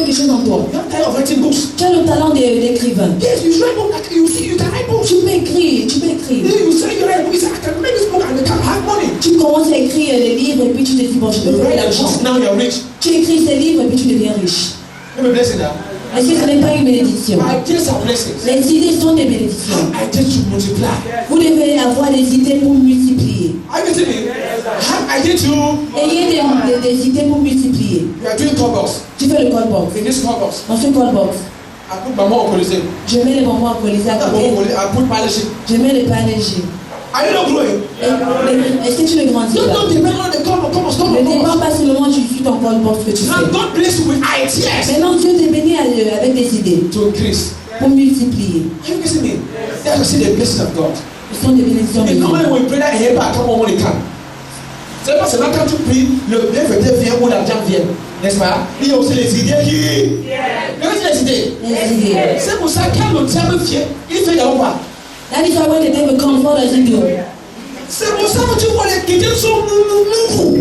quelque chose en toi. You have talent of writing books. Tu as le talent d'écrivain. Yes, you write books. You can write books. Tu peux écrire, tu peux écrire. You say you write books. I can make this book and I can have money. Tu commences à écrire des livres et puis tu te dis, bon, je You peux faire de write l'argent. books, now you're rich. Tu écris ces livres et puis tu deviens riche. Let me bless you now. Est-ce que ce n'est pas une bénédiction? Ideas are blessings. Les idées sont des bénédictions. Have ideas to multiply. Vous devez avoir des idées pour multiplier. Are you getting me? Have ideas to. Ayez des idées pour multiplier. You are doing call box. Tu fais le call box. In this call box, Dans ce call box, I put my mom on Colisée. je mets les bonbons alcoolisés à côté. I put partnership. Je mets les pains légers. Are you not growing? Est-ce que tu ne grandis Don't pas? depend on the call box. Come Ne on. dépend pas seulement du ton call box que tu Now fais. God bless you with ideas Maintenant, Dieu te bénit avec des idées to increase. pour multiplier. Are you getting me? That's see the blessings of God. Ce sont des bénédictions de Et Dieu. comment on prie là et pas comment on les calme. C'est pas seulement quand tu pries, le bienfaiteur vient ou l'argent vient. N'est-ce pas? Il y a aussi les idées qui. Les idées. Les idées. C'est pour ça que quand le diable vient, il fait quoi? That is why when the devil comes, what does he do? C'est pour ça que tu vois les chrétiens sont mou.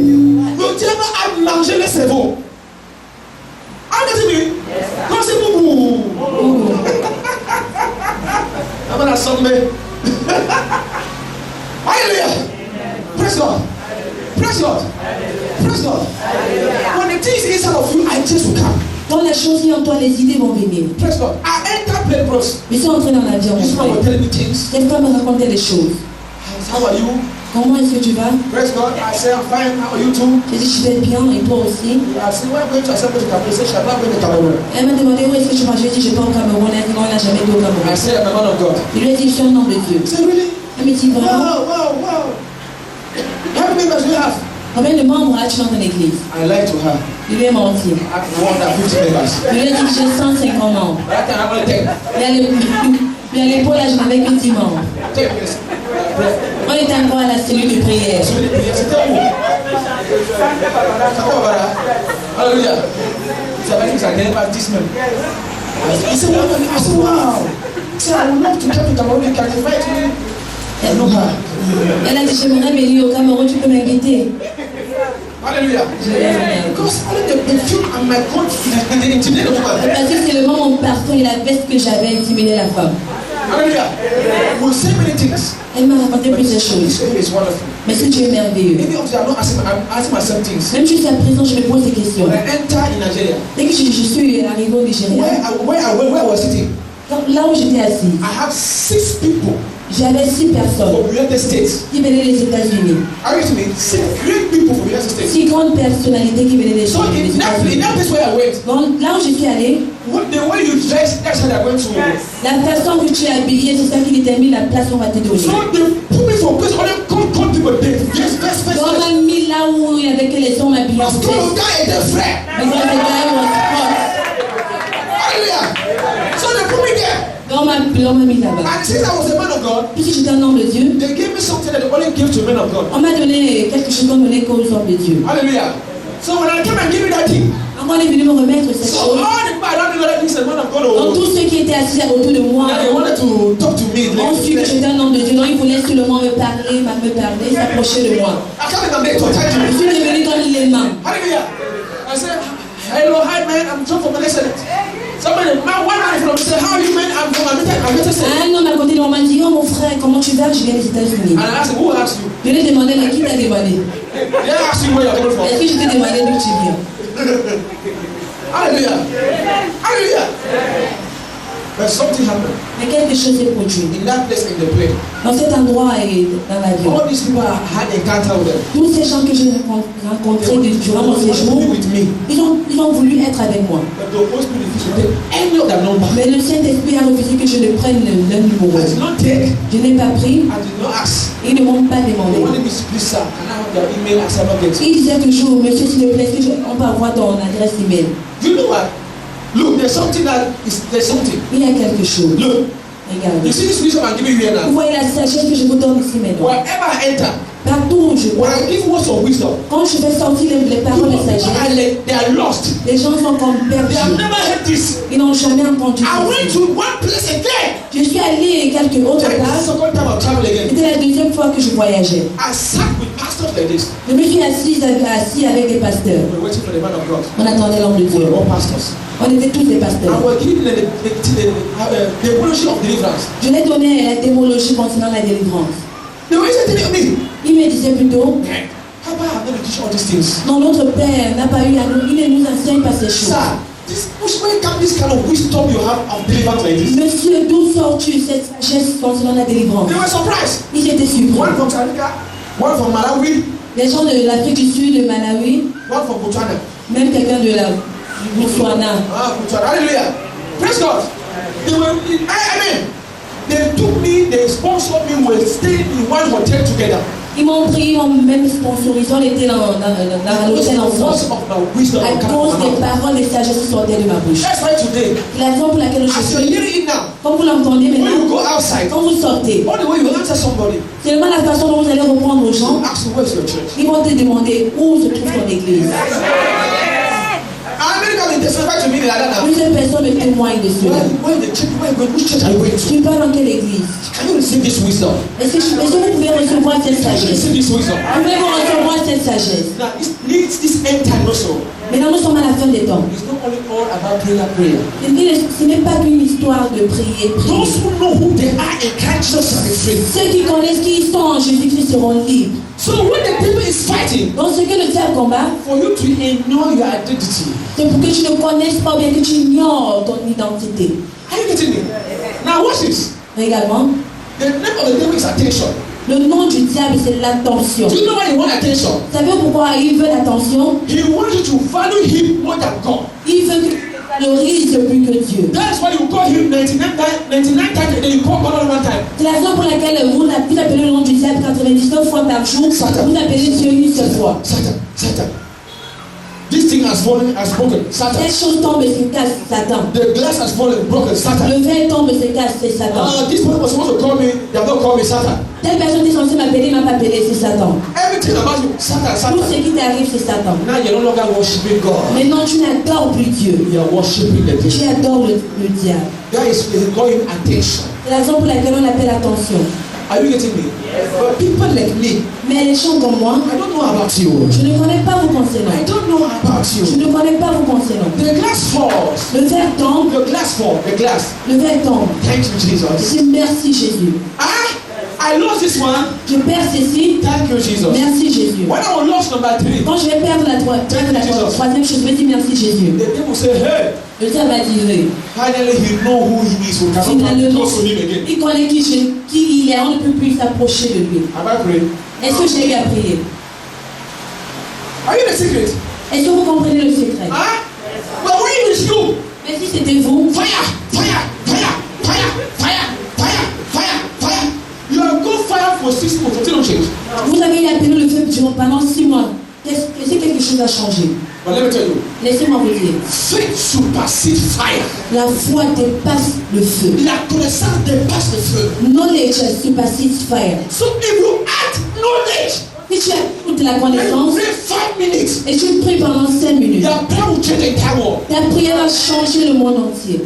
Le diable a mangé le cerveau. Ah, qu'est-ce quand c'est mou. I'm gonna somber. Hallelujah. Praise God. Praise God. Praise God. When the things inside of you, I just will come. Quand la chose est en toi, les idées vont venir. Praise God. I enter plane bros. Je suis entré dans l'avion. This man was telling me things. Quelqu'un me racontait des choses. How are you? Comment est-ce que tu vas? Praise God. I say I'm fine. How are you too? J'ai dit, je vais bien et toi aussi. I say we're going to assemble the Cameroon. Say I'm not going to Cameroon. Elle m'a demandé où est-ce que tu vas. Je lui ai dit, je ne vais pas au Cameroun. Elle a dit, non, elle n'a jamais été au Cameroun. I say I'm a man of God. Je lui ai dit, je suis un homme de Dieu. Say really? Elle me dit, vraiment? Wow. How many members do you have? Combien de membres as-tu dans ton église? I lied to her. Je lui ai menti. I have 150 members. Je lui ai dit que j'ai 150 membres. That time I'm going to take. Puis à l'épaule, là, je n'avais que 10 membres. Take this. On était encore à la cellule de prière. C'était où? Alléluia. Vous savez que ça n'est pas 10 même. I said, wow. I said, I would love to come to Cameroon. You can invite me. And look her. Elle a dit, j'aimerais venir au Cameroun, tu peux m'inviter. Hallelujah. Because only the perfume and my coat intimidated the woman. Parce que c'est le moment mon parfum et la veste que j'avais intimidé la femme. Hallelujah. We'll say many things. Elle m'a raconté plusieurs choses. This baby is wonderful. Mais ce Dieu est merveilleux. Maybe obviously I'm asking myself things. Même jusqu'à présent, je me pose des questions. When I enter in Nigeria, Dès que je suis arrivé au Nigeria, where I was sitting, là où j'étais assis, I have 6 people j'avais 6 personnes from United States. qui venaient des États-Unis. Are you with me? 6 great people from United States. 6 grandes personnalités qui venaient des So in that place where I went, Donc là où je suis allé, the way you dress, that's how I went to. la façon que tu es habillé, c'est ça qui détermine la place qu'on va te donner. So they put me for place only come people there. Yes. On m'a mis là où il y avait que les hommes habillés en Parce que fait. le gars était frère. Because the guy was hot. Hallelujah. So they put me there. On m'a mis là-bas. And since I was a man of God, Puisque j'étais un homme de Dieu, they gave me something that they only give to men of God. on m'a donné quelque chose qu'on donnait qu'aux hommes de Dieu. Hallelujah. So when I came and give me that thing, Quand on est venu me remettre cette so chose, all the people around me were like, this is a man of God. donc tous ceux qui étaient assis autour de moi, Now they wanted to talk to me. ont su que j'étais un homme de Dieu. Donc ils voulaient seulement me parler, s'approcher de moi. I can't remember to thank Je you. suis devenu comme l'aimant. Hallelujah. I said, hello, hi man, I'm John from Malaysia. Somebody, one man from said, how are you man? I'm from America. Un homme à côté de moi m'a dit, oh mon frère, comment tu vas? Je viens des États-Unis. And I asked him, who asked you? Je lui ai demandé, mais qui t'a demandé? They asked you where you're coming from. Est-ce que je t'ai demandé d'où tu viens? Hallelujah. Hallelujah. But something happened. Mais quelque chose s'est produit. In that place, in the plane, Dans cet endroit et dans l'avion. all these people had encounter with them. Tous ces gens que j'ai rencontrés durant mon They wanted to séjour, be with me. ils ont voulu être avec moi. But the Holy Spirit refused to take any of their number. Mais le Saint-Esprit a refusé que je ne prenne leur numéro. I did not take, Je n'ai pas pris, I did not ask. ils ne m'ont pas They demandé. wanted me to please sir, can I have their email? I said, not get it. Ils disaient toujours, monsieur s'il te plaît, est-ce qu'on peut avoir ton adresse email? Do you know what? Look, there's something. Il y a quelque chose. Look, Regardez. you see this wisdom I'm giving you here Vous now? voyez la sagesse que je vous donne ici maintenant. Wherever I enter, Partout où je when vais, I give words of wisdom, quand je vais sortir les paroles de sagesse, they are lost. les gens sont comme They have perdus. never heard this. Ils n'ont jamais entendu I went ça. to one place again. Je suis allée quelque autre That's the part. second time I've traveled again. C'était la deuxième fois que je voyageais. I sat with pastors like this. Je me suis assis avec des pasteurs. We were waiting for the man of God. On attendait l'homme de We Dieu. were all pastors. On était tous des I pasteurs. was giving the evolution of deliverance. Je l'ai donné à la démologie concernant la délivrance. They were telling me, Il me disait plutôt, Papa, I'm going to teach all these things. non, notre Père n'a pas eu à nous, il ne nous enseigne pas ces choses. Sir, where come this kind of wisdom you have of deliverance like this? Monsieur, d'où sors-tu cette sagesse concernant la délivrance? They were surprised. Ils étaient surpris. One from South Africa, one from Malawi, Les gens de l'Afrique du Sud, de Malawi, one from Botswana. même quelqu'un de la du Botswana. Botswana. Hallelujah. Praise God. They were, I mean, they took me, they sponsored me, we stayed in one hotel together. Ils m'ont pris, ils m'ont même sponsorisé, on était dans l'hôtel ensemble. À cause des paroles de sagesse qui sortaient de ma bouche. That's why today, La raison pour laquelle je as you're suis, hearing it now, comme vous l'entendez when you maintenant, go outside, quand vous sortez, all the way you answer somebody, c'est vraiment la façon dont vous allez reprendre aux gens. ask you where's your church. Ils vont te demander où se trouve ton église. America will testify to me like that now. Plusieurs personnes me témoignent de cela. Where the church, which church are you going to? Tu parles dans quelle église? Can you receive this wisdom? Est-ce que vous pouvez recevoir cette Can you sagesse? receive this wisdom? Pouvez-vous recevoir cette sagesse? Now, it needs this end time also. Maintenant, nous sommes à la fin des temps. It's not only all about prayer. Ce n'est pas qu'une histoire de prier, prier. Those who know who they are in Christ Jesus shall be free. Ceux qui connaissent qui ils sont en Jésus-Christ seront libres. So when the devil is fighting Donc ce que le diable combat, for you to ignore your identity, c'est pour que tu ne connaisses pas ou bien que tu ignores ton identité. are you getting me? Now watch this. Également, The name of the devil is attention. le nom du diable, c'est l'attention. Do you know why he wants attention? Vous savez pourquoi il veut l'attention? He wants you to value him more than God. Il veut que tu valorises plus que Dieu. That's why you call him 99 times and then you call God only one time. C'est la raison pour laquelle vous appelez le nom du diable 99 fois par jour. Vous appelez Dieu une seule fois. Satan. This thing has fallen, has broken. Satan. Cette chose tombe et se casse, Satan. The glass has fallen, broken. Satan. Le verre tombe et se casse, c'est Satan. This person was supposed to call me, they have not called me Satan. Telle personne est censée m'appeler, il m'a pas appelé, c'est Satan. Everything about you, Satan. Tout ce qui t'arrive, c'est Satan. Now you're no longer worshiping God. Maintenant, tu n'adores plus Dieu. You are worshiping the devil. Tu adores le diable. That is calling attention. C'est la raison pour laquelle on appelle attention. Are you getting me? But people like me, Mais les gens comme moi, I don't know about you. je ne connais pas vous concernant. I don't know about Je you. ne connais pas vous concernant. The glass falls. Le verre tombe, The glass falls. The glass. le verre tombe. Thank you, Jesus. Je dis merci Jésus. I lost this one. Je perds ceci. Thank you, Jesus. Merci Jésus. When I was lost number 3, Quand je vais perdre la troisième chose, je vais dire merci Jésus. the devil say, hey, Le diable va dire, oui. finally he know who he is. We cannot come Finalement, close to him again. il connaît qui il est, on ne peut plus s'approcher de lui. Am I praying? Est-ce que j'ai eu à prier? Are you the secret? Est-ce que vous comprenez le secret? But when it is you, Mais si c'était vous, fire. You have go fire for 6 months until don't change. vous avez eu à appeler le feu durant pendant 6 mois. Est-ce que quelque chose a changé? But let me tell you, Laissez-moi vous dire. faith supersedes fire. La foi dépasse le feu. La connaissance dépasse le feu. Knowledge supersedes fire. So if you add knowledge, Si tu écoutes la and connaissance pray 5 minutes, et tu pries pendant 5 minutes, your prayer will change the entire world. ta prière va changer le monde entier.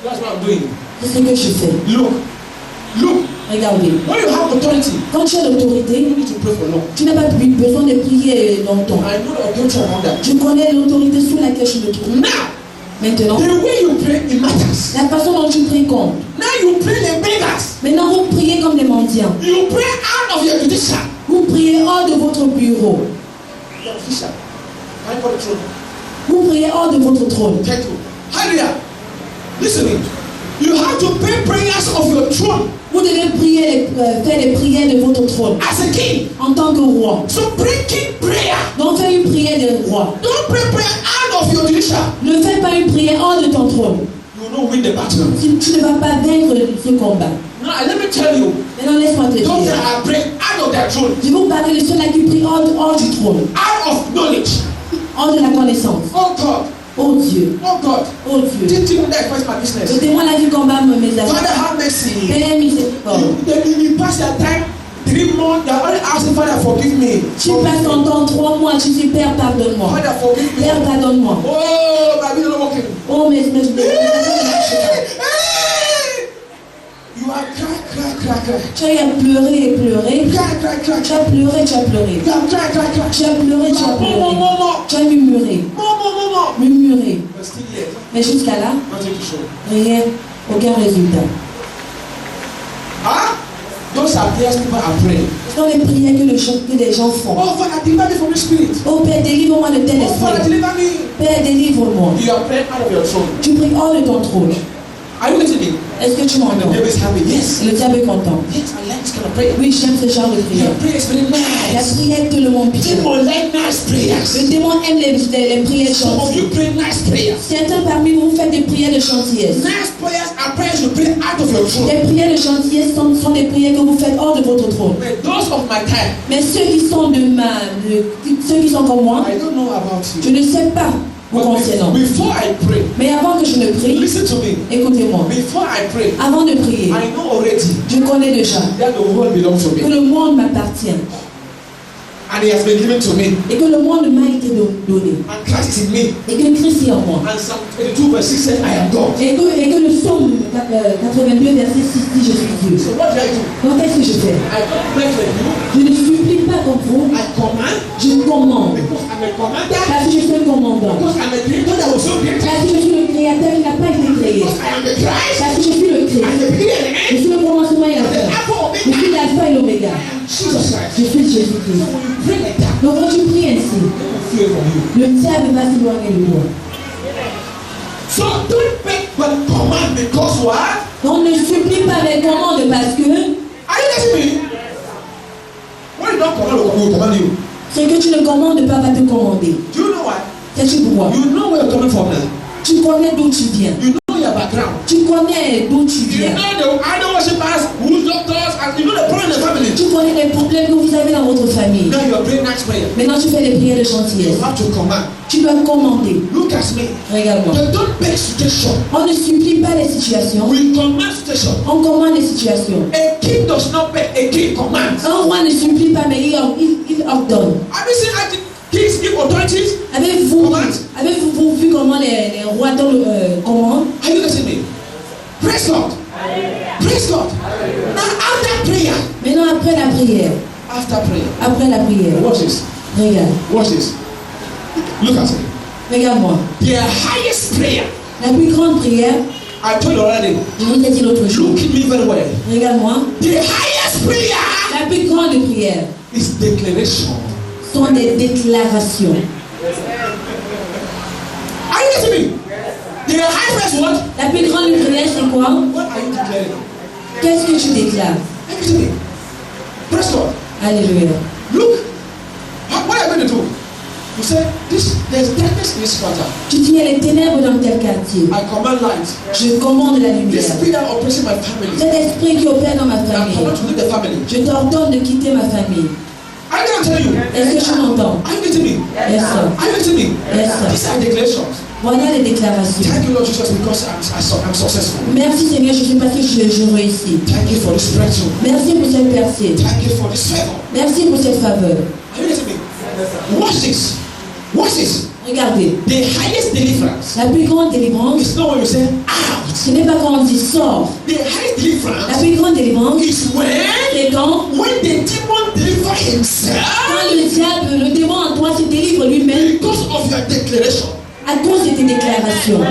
That's what I'm doing. C'est ce que je fais. Look. Regardez. When you have authority, Quand tu as l'autorité, you need to pray for long. tu n'as pas plus besoin de prier longtemps. I know the authority around that. Je connais l'autorité sous laquelle je me trouve. Now, Maintenant, the way you pray, it matters. la façon dont tu pries compte. Now you pray the beggars. Maintenant, vous priez comme des mendiants. You pray out of your judicial. Vous priez hors de votre bureau. Your judicial. I for the throne. Vous priez hors de votre trône. Thank you. Hallelujah. Listen. You have to pray prayers of your throne Vous devez prier, faire les prières de votre trône as a king. en tant que roi. So pray king prayer. Donc fais une prière de roi. Don't pray prayer out of your judicial. Ne fais pas une prière hors de ton trône. You will not win the battle. Tu ne vas pas vaincre ce combat. Now let me tell you, Maintenant laisse-moi te those dire. that are praying out of their throne, Je vais vous parler de ceux-là qui prient hors du trône, out of knowledge. hors de la connaissance. Oh God. Oh Dieu, Oh God. oh Dieu. Did you that first my business? Donnez-moi la vie combat mes Father, affaires. have mercy. Père miséricorde. You pass your time 3 months. You're only asking Father, forgive me. Tu passes ton temps 3 mois, tu dis Père pardonne-moi. Father, forgive me. Père pardonne-moi. Oh, my business not working. Oh mais You are cry. tu as eu à pleurer et pleurer. Cry. Tu as pleuré, tu as pleuré. You are cry. Tu as pleuré, tu as pleuré. More. Tu as murmuré. More. Murmuré. But still here. Mais jusqu'à là, nothing to show. rien, aucun résultat. Huh? Those are prayers people are praying. Ce sont les prières que les gens font. Oh, Father, deliver me from the spirit. Oh Père, délivre-moi de tel Oh, Father, esprit. deliver me. Père, délivre-moi. You are praying out of your throne. Tu pries hors de ton trône. Are you listening? Est-ce que tu And the m'entends? devil is happy. Yes. Le diable est content. Yes, I like this kind of prayer. Oui, j'aime ce genre de prière. Your prayer is very La nice. prière que le monde prie. People like nice prayers. Le démon aime les prières Some of you gentilles. pray nice prayers. Certains parmi vous faites des prières de gentillesse. Nice prayers are prayers you pray out of your throne. Les prières de gentillesse sont des prières que vous faites hors de votre trône. But those of my time, Mais ceux qui sont ceux qui sont comme moi, I don't know about je you. ne sais pas vous But concernant. before I pray, Mais avant que je ne prie, listen to me. écoutez-moi. Before I pray, Avant de prier, I know already je connais déjà that the world belongs to que me. le monde m'appartient And it has been given to me. et que le monde m'a été donné And Christ is in me. et que Christ est en moi. And Psalm 22 verse 6 says, I am God. Et que le psaume 82 verset 6 dit je suis Dieu. So what do I do? Donc qu'est-ce que je fais? I don't pray for you. Je ne supplie pas comme vous, I command je commande. because I'm a commander. Parce que je suis un commandant. Because I'm a creator that was so created. Parce que je suis le créateur qui n'a pas été créé. Because I am the Christ. Parce que je suis le Christ. I'm the beginning and the Je end. suis le commencement et la The fin. Alpha Je suis Omega. l'alpha et l'oméga. I am Jesus Christ. Je suis Jésus-Christ. So when you pray like that, Donc quand tu pries ainsi, they will fear from you. le diable va s'éloigner de toi. So don't beg but command because what? On ne supplie pas mais commande parce que Are you getting me? When you don't command, will command you. ce que tu ne commandes pas va te commander. Do you know why? C'est pourquoi? You know where you're coming from now. Tu connais d'où tu viens. You know your background. Tu connais d'où tu You viens. know the idol worshippers, who's doctors, and you know the problem in the family. Tu connais les problèmes que vous avez dans votre famille. Now you are praying nice prayer. Maintenant tu fais les prières de You gentillesse. have to command. Tu dois commander. Look at me. Regarde-moi. They don't beg situation. On ne supplie pas les situations. We command situation. On commande les situations. A king does not beg, a king commands. Un roi ne supplie pas mais il ordonne. Have you seen kings give authorities? Avez-vous vu comment les rois donnent commandent? Are you listening to me? Praise God. Praise God. Now after prayer. Maintenant après la prière. After prayer. Après la prière. Watch this. Regarde. Watch this. Look at me. Regarde-moi. Their highest prayer. La plus grande prière, I told you already. je vous ai dit l'autre jour. Look at me very well. Regarde-moi. The highest prayer La plus grande prière is declaration. sont des déclarations. Are you listening to me? The highest what? La plus grande prière, c'est quoi? What are you declaring? Qu'est-ce que tu déclares? Are you listening to me? Praise God. Alléluia. Look. What are you going to do? You say, there's darkness in this quarter. Tu dis, il y a les ténèbres dans tel quartier. I command light. Je commande la The lumière. spirit that operates in my family. Cet esprit qui opère dans ma I famille, command to leave the family. je t'ordonne de quitter ma famille. I'm going to tell you. Est-ce que tu m'entends? Are you getting me? Yes, sir. Are you getting me? Yes, sir. These are declarations. Voilà les déclarations. Thank you, Lord Jesus, because I'm successful. Merci Seigneur Jésus parce que je réussis. Thank you for this breakthrough. Merci pour cette percée. Thank you for this favor. Merci pour cette faveur. Are you getting me? Watch this. Watch this. Regardez, The highest deliverance la plus grande délivrance, is not when you say out. ce n'est pas quand on dit sort. The highest La deliverance plus grande délivrance, is c'est quand when the demon deliver himself le diable, le démon en toi se délivre lui-même because of your declaration. à cause de tes déclarations.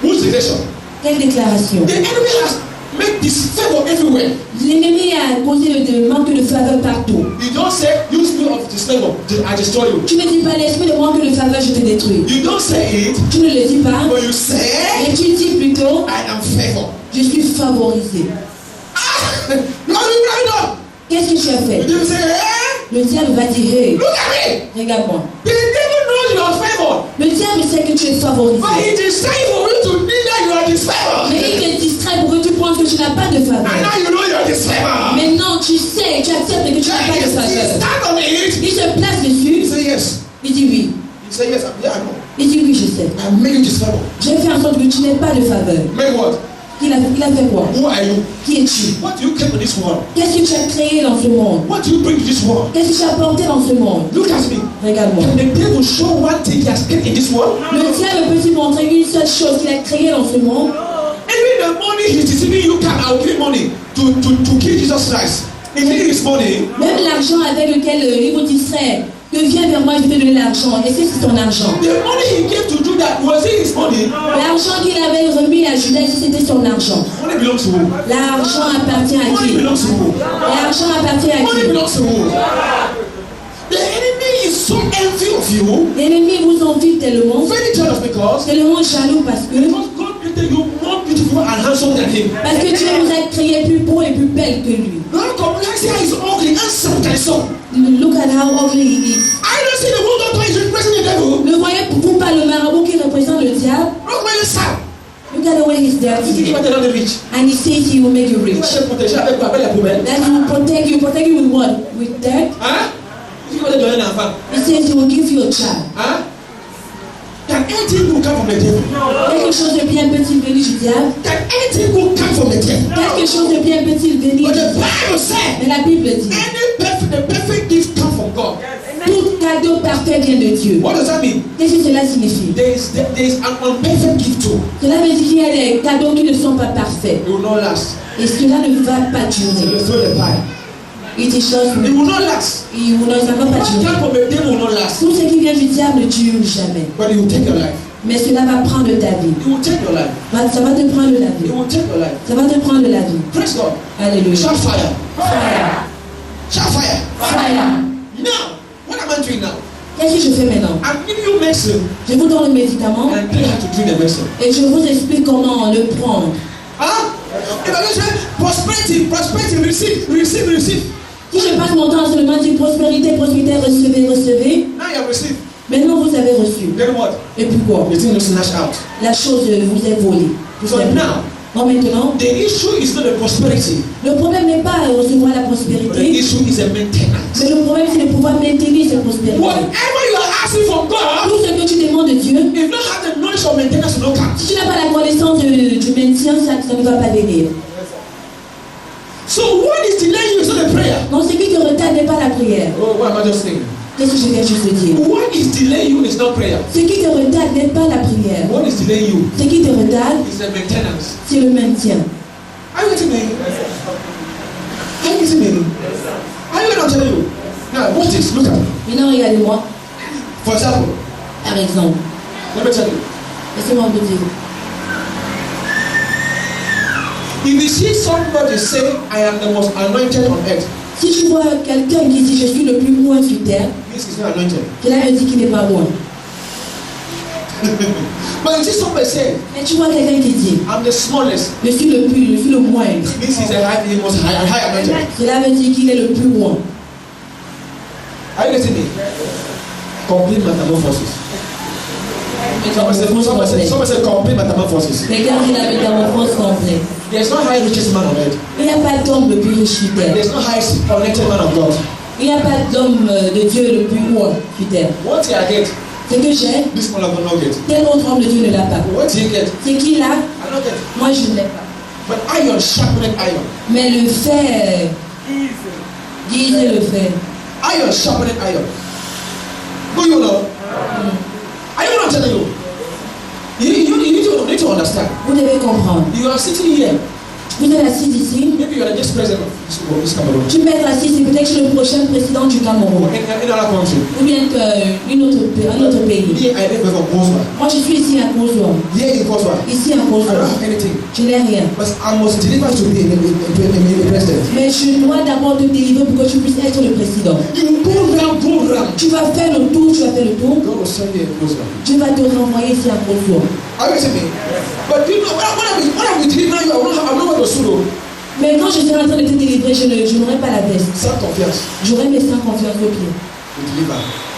Whose declaration? Quelle déclaration? The enemy has made this favor everywhere. L'ennemi a causé le manque de faveur partout. You don't say, use me of this favor, I destroy you. Tu ne dis pas l'esprit de manque de faveur, je te détruis. You don't say it, Tu ne le dis pas, but you say, mais tu dis plutôt, I am favor. je suis favorisé. No, no. Qu'est-ce que tu as fait? You say, hey, Le diable va dire, hey, look at me. regarde-moi. The devil knows you are favored. Le diable sait que tu es favorisé. But it is time for you to think that you are disfavored. Mais il te distrait pour que tu penses que tu n'as pas de And faveur. now you know you are disfavored. Maintenant, tu sais, tu acceptes que tu n'as pas de He faveur. stand on it. Il se place He dessus, say yes. il dit oui. He say yes. Yeah, I know. Il dit oui, je sais. I made you disfavored. J'ai fait en sorte que tu n'aies pas de faveur. Make what? Il a fait quoi? Who are you? Qui es-tu? What do you came to this world? Qu'est-ce que tu as créé dans ce monde? What do you bring to this world? Qu'est-ce que tu as apporté dans ce monde? Look at me. Regarde-moi. Can the devil show one thing he has kept in this world? Le diable peut te montrer une seule chose qu'il a créée dans ce monde. Even the money he's deceiving you can allocate money to kill Jesus Christ. He need his money. Même l'argent avec lequel il vous distrait, Que viens vers moi, je vais te donner l'argent. Et c'est ton argent. The money he gave to Judah, was it his money? L'argent qu'il avait remis à Judas, c'était son argent. Money belongs to who? L'argent appartient à Money qui? belongs to who? L'argent appartient à Money qui? belongs to who? The enemy is so envy of you. L'ennemi vous envie tellement. Very jealous because Tellement jaloux parce que God created you more beautiful and handsome than him. Parce que Dieu vous a créé plus beau et plus belle que lui. Don't complex here is ugly, handsome, and so. Look at how ugly he is. I don't see the world doctor is representing the devil. Ne voyez-vous pas le marabout qui représente le diable? Look where you sound. Look at the way he's You think dirty. you better than the rich? And he says he will make you Tu rich. vas te protéger avec quoi? Avec la poubelle. That he will protect you. Protect you with what? With dirt. Hein? Tu vas te donner un enfant. He says he will give you a child. Hein? Can anything good come from the devil? Quelque chose de bien petit venu du diable. Can anything good come from the devil? Quelque chose de bien petit venu du But the diable. Bible said, Mais la Bible dit, the perfect gift come from God. tout cadeau parfait vient de Dieu. What does that mean? Qu'est-ce que cela signifie? There is an unperfect gift too. Cela veut dire qu'il y a des cadeaux qui ne sont pas parfaits. It will not last. Et cela ne va pas So durer. you throw the pie. Il dit chose, It will not last. il ne va pas What durer. come from the devil will not last. Tout ce qui vient du diable ne dure jamais. But it will take your life. Mais cela va prendre ta vie. It will take your life. Ça va te prendre la It vie. will take your life. Ça va te prendre la vie. Praise God. Alléluia. Shout fire. Fire. Shout fire. Fire. Now, what am I doing now? Qu'est-ce que je fais maintenant? I'm giving you medicine Je vous donne le médicament and I tell you how to drink the medicine. et je vous explique comment le prendre. Huh? If I just say prosperity, prosperity, receive, receive, receive. Si je passe mon temps à seulement dire prospérité, prospérité, recevez, recevez, Now you have received. maintenant vous avez reçu. Then what? Et puis quoi? The thing is snatched out. La chose vous est volée. So now, Bon, maintenant, the issue is not the prosperity, le problème n'est pas de recevoir la but the prospérité, issue is the maintenance. mais le problème c'est de pouvoir maintenir cette prospérité. Whatever you are asking from God, Tout ce que tu demandes de Dieu, if you don't have the knowledge of maintenance, it will not come. si tu n'as pas la connaissance du maintien, ça ne va pas venir. So what is delaying you is not the prayer. Donc ce qui te retarde n'est pas la prière. Oh, what am I just saying? Qu'est-ce que je viens juste de dire? What is delaying you is not prayer. Ce qui te retarde n'est pas la prière. What is delaying you Ce qui te retarde, is the maintenance. c'est le maintien. Are you getting me? Are you getting me? Are you going to tell you? Now, watch this. Look at me. Maintenant, regardez-moi, For example, par exemple. let me tell you. Laissez-moi vous dire. If you see somebody say, I am the most anointed on earth, Si tu vois quelqu'un qui dit je suis le plus loin sur terre, this is not anointed. cela veut dire qu'il n'est pas loin. But you see somebody say, Mais tu vois quelqu'un qui dit I'm the smallest, je suis le moindre, this is the most high anointed. cela veut dire qu'il est le plus loin. Are you getting me? Complete metamorphosis. Somebody said complete metamorphosis. Regarde la métamorphose complète. There's no high richest man on earth. Il n'y a pas d'homme le plus riche sur terre. There's no high connected man of God. Il n'y a pas d'homme de Dieu le plus loin sur terre. What did I get? Ce que j'ai, This one of not get. tel autre homme de Dieu ne l'a pas. What did you get? Ce qu'il a, I don't get. moi je ne l'ai pas. But iron sharpened iron. Mais le fer, disait le fer. Iron sharpened iron. Do you know? Are you not telling you? You need to understand. Vous devez comprendre. You are sitting here. Vous êtes assis ici. Maybe you are just president of this Cameroon. Tu peux être assis, c'est peut-être que je suis le prochain président du Cameroun. In another country. Ou bien un autre pays. Here I live from Kozwa. Moi je suis ici à Kozwa. Here in Kozwa. Ici à I don't Kozwa. have anything. Je n'ai rien. But I must deliver to be a president. Mais je dois d'abord te délivrer pour que tu puisses être le président. You go round. Tu vas faire le tour, God will send you in Kozwa. Dieu va te renvoyer ici à Kozwa. Are you with me? But you know, when I will deliver you, I'm not going to solo. Mais quand je serai en train de te délivrer, je n'aurai pas la veste. Sans confiance. J'aurai mes sans confiance au pied. You deliver.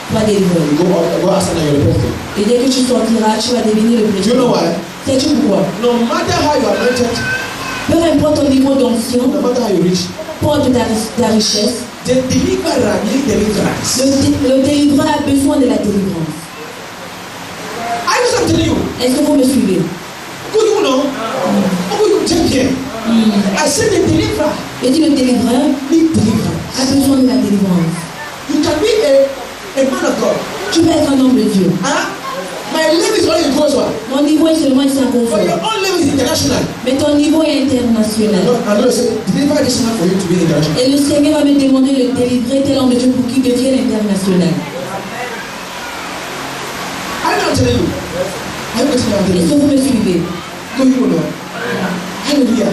Tu vas délivrer. You go outside and you're the president. Et dès que tu sortiras, tu vas devenir le Do you know président. why? Sais-tu pourquoi? No matter how you are anointed, Peu importe ton niveau d'onction, no matter how you reach, peu importe ta richesse, the deliverer needs deliverance. le délivreur a besoin de la délivrance. I was telling you. Est-ce que vous me suivez? Who you know? Who you take care? I said the deliverer Je dis le délivreur needs deliverance. a besoin de la délivrance. You can be a man of God. Tu peux être un homme de Dieu. Huh? My level is only in Kozwa. Mon niveau est seulement ici à But Kozwa. your own level is international. Mais ton niveau est international. And God said, deliver this man for you to be international. Et le Seigneur va me demander de délivrer tel homme de Dieu pour qu'il devienne international. I'm telling you. Are you getting what I'm telling Est-ce que you? vous me suivez? No, you know. Hallelujah.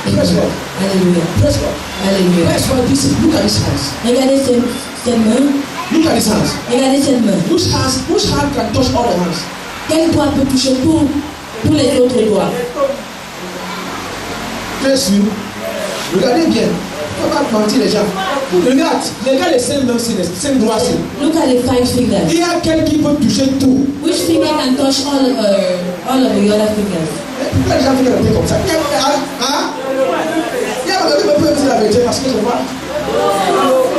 Praise God. Alléluia. Praise God. Alléluia. Praise God. Look at this hands. Regardez cette main. Look at this hands. Regardez cette main. Which hand can touch all the hands? Quel doigt peut toucher tous les autres doigts? Très sûr. Regardez bien. Faut pas mentir les gens. Regarde les 5 mains, les 5 doigts. Look at the 5 fingers. Il y a quelqu'un qui peut toucher tout. Which finger can touch all of the other fingers? Pourquoi les gens font la comme ça? Il y a quelqu'un qui peut dire la vérité parce que je vois.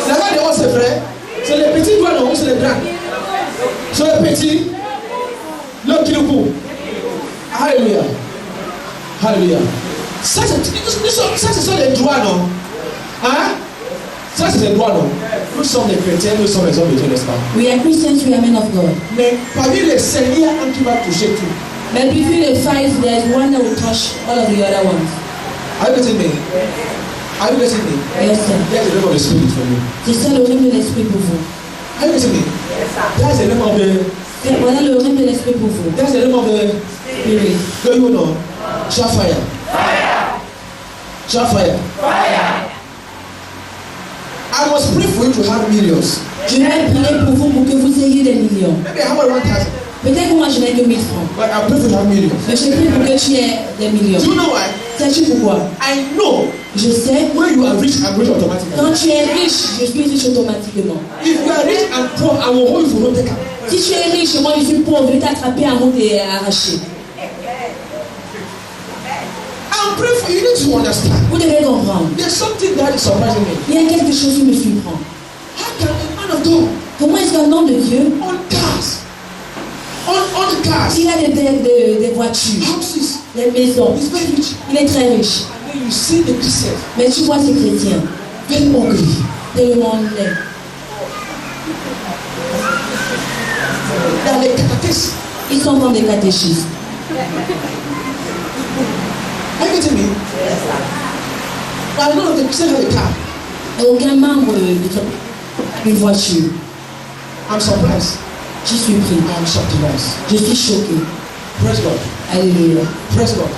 La main de haut, c'est vrai. C'est les petits doigts de haut, c'est les grands. C'est les petits. L'autre qui nous court. Alléluia. Alléluia. Ça, ce sont les doigts, non? Hein? Ça, c'est les doigts, non? Nous sommes des chrétiens, nous sommes les hommes de Dieu, n'est-ce pas? We are Christians, we are men of God. Mais parmi les 5, il y a un qui va toucher tout. But between the 5, there is one that will touch all of the other ones. Are you getting me? Are you getting me? Yes, sir. There's the name of the Spirit for you. C'est ça le règne de l'esprit pour vous. Are you getting me? That's the name of the. Voilà le règne de l'esprit pour vous. That's the name of the. Spirit. Do you know? Shout fire. Shout fire. I must pray for you to have millions. Je vais prier pour vous pour que vous ayez des millions. Maybe I have 1,000. Peut-être que moi je n'ai que 1000 francs. But I pray for you to have millions. Mais je prie pour que tu aies des millions. Do you know why? Sais-tu pourquoi? I know Je sais, when you are rich, I'm rich automatically. quand tu es riche, je suis riche automatiquement. If you are rich and poor, I will hold you for no take. Si tu es riche et moi je suis pauvre, je vais t'attraper avant de t'arracher. I'm praying for you. You need to understand. Vous devez comprendre. There's something that is surprising me. Il y a quelque chose qui me surprend. How can a man of God Comment est-ce qu'un homme de Dieu, on cars, on the cars, il a des voitures, houses, des maisons, he's very rich. il est très riche. And then you see the Christians Mais tu vois ces chrétiens, very ugly. tellement laids. They are like catechists. Ils sont comme des catéchistes. Are you getting me? But none of the Christians have a car. Et aucun membre d'une voiture. I'm surprised. Je suis pris. I'm surprised. Je suis choqué. Praise God. Alléluia. Praise God.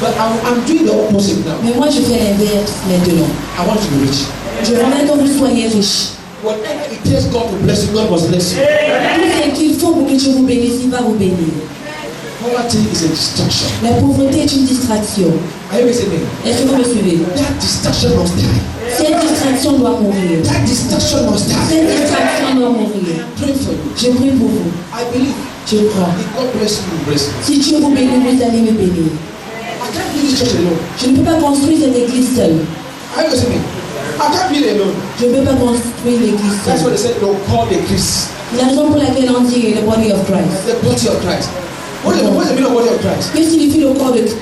But I'm doing the opposite now. Mais moi je fais l'inverse maintenant. I want you to be rich. Je voudrais que vous soyez riches. Whatever it takes God to bless you, God must bless you. Tout ce qu'il faut pour que Dieu vous bénisse, il va vous bénir. Poverty is a distraction. La pauvreté est une distraction. Are you getting me? Est-ce que vous me suivez? That distraction must die. Cette distraction doit mourir. That distraction must die. Cette distraction doit mourir. Pray for you. Je prie pour vous. I believe Je crois. if God bless you, He bless you. Si Dieu vous bénit, vous allez me bénir. I can't do this church alone. Je ne peux pas construire cette église seule. Are you getting me? I can't be alone. Je ne peux pas construire l'église That's what seule. they said. They'll call the Christ, La raison pour laquelle on dit le body of Christ. the body of Christ. What's the meaning of body of Christ? Que signifie le corps de Christ?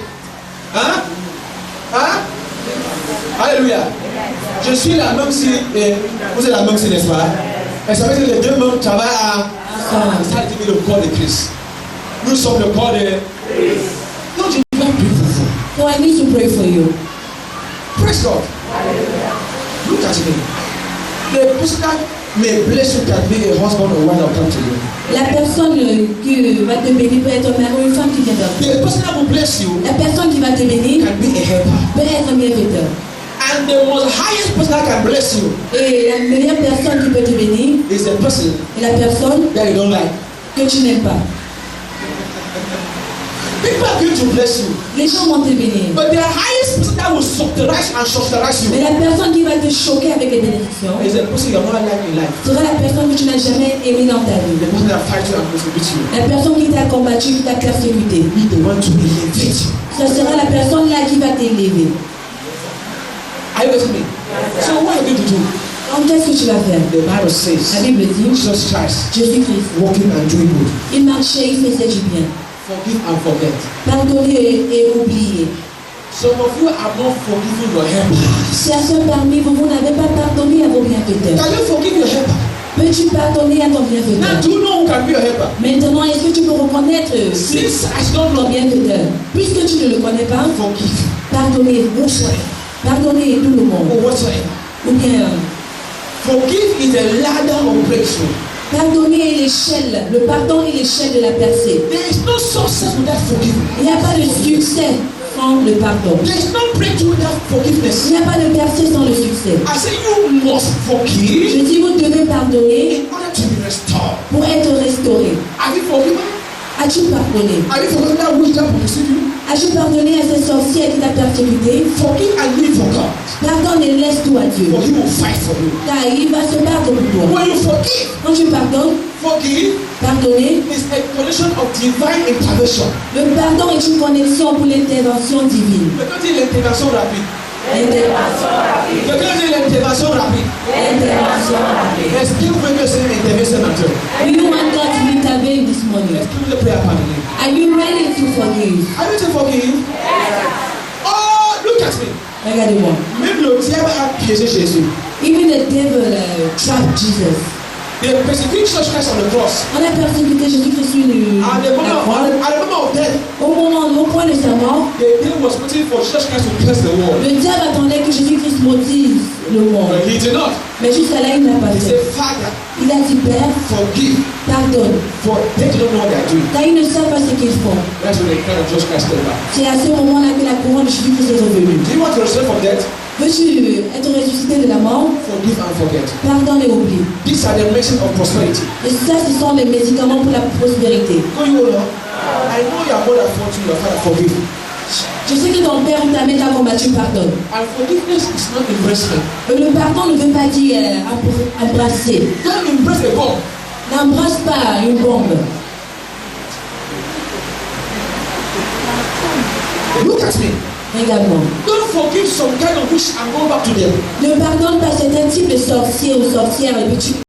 Hein? Hein? Alléluia. Je suis là même si vous êtes là même si, n'est-ce pas? Et ça veut dire que les deux membres travaillent à ça dit le corps de Christ. Nous sommes le corps de Christ. Donc je dois prier pour vous. So I need to pray for you. Praise God. Look at me. The person that may bless you can be a husband or wife that will come to you. La personne qui va te bénir peut être un mari ou une femme qui vient vers toi. The person that will bless you La personne qui va te bénir can be a helper. peut être un bienfaiteur. And the most highest person that can bless you Et la meilleure personne qui peut te bénir is the person est la personne that you don't like. que tu n'aimes pas. People are going to bless you. Les gens vont te bénir. But the highest person that will sorterize and sorcerize Mais you la personne qui va te choquer avec les bénédictions is the person you are not like in life. sera la personne que tu n'as jamais aimée dans ta vie. The person that fights you and persecutes you. La personne qui t'a combattu, qui t'a persécuté. Be the one to elevate you. Ce sera la personne là qui va t'élever. Are you getting me? So what are you going to do? Donc qu'est-ce que tu vas faire? The Bible says, La Bible dit, Jesus Christ, Jésus-Christ, walking and doing good. il marchait, il faisait du bien. Forgive and forget. Pardonner et oublier. Some of you are not forgiving your helper. Certains parmi vous, vous n'avez pas pardonné à vos bienfaiteurs. Can you forgive your helper? Peux-tu pardonner à ton Now, bienfaiteur? do you know who can be your helper? Maintenant, est-ce que tu peux reconnaître Since I don't ton know, bienfaiteur? Puisque tu ne le connais pas, forgive. pardonnez. Whosoever. Pardonnez tout le monde. Or whatsoever. Ou bien, Forgive is a ladder of breakthrough. Pardonner est l'échelle, le pardon est l'échelle de la percée. There is no success without forgiving. Il n'y a pas de succès sans le pardon. There is no breakthrough without forgiveness. Il n'y a pas de percée sans le succès. I say you must forgive Je dis, vous devez pardonner in order to be restored. pour être restauré. Have you forgiven? As-tu pardonné? Have you forgiven that witch that pursued you? As-tu pardonné à ces sorcières qui t'a persécuté? Forgive and live for God. Pardonne et laisse tout à Dieu. For He will fight for you. Car il va se battre pour toi. When you forgive, Quand tu pardonnes, pardonner, is a condition of divine intervention. le pardon est une connexion pour l'intervention divine. Quelqu'un dit l'intervention rapide. L'intervention rapide. Quelqu'un dit l'intervention rapide. L'intervention rapide. Est-ce que vous voulez que c'est l'intervention naturelle? Do you want God to intervene this morning? Est-ce que vous êtes prêt à pardonner? Are you ready to forgive? Are you to forgive? Oh, look at me. Regardez-moi. Même le diable a piégé Jésus. Even the devil trapped Jesus. They persecuted Jesus Christ on the cross. On a persécuté Jésus-Christ sur At the la croix. moment of death, Au point de sa mort, the devil was waiting for Jesus Christ to curse the world. le diable attendait que Jésus-Christ maudisse le monde. But he did not. Mais jusqu'à là, il n'a pas He fait. said, Father, Il a dit, Père, forgive, pardonne. for they don't know what they are doing. Car ils ne savent pas ce qu'ils font. That's when the crown of Jesus Christ came back. C'est à ce moment-là que la couronne de Jésus-Christ est revenue. Do you want to receive from death? Veux-tu être ressuscité de la mort? Forgive and forget. Pardonne et oublie. These are the medicine of prosperity. Et ça, ce sont les médicaments pour la prospérité. Go you Lord. I know your mother fought you, your father forgive. Je sais que ton père ou ta mère t'a combattu, pardonne. And forgiveness is not embracement. Le pardon ne veut pas dire embrasser. Don't embrace a bomb. N'embrasse pas une bombe. Look at me. Regarde-moi. Don't forgive some kind of witch and go back to them. Ne pardonne pas certains types de sorciers ou sorcières et puis tu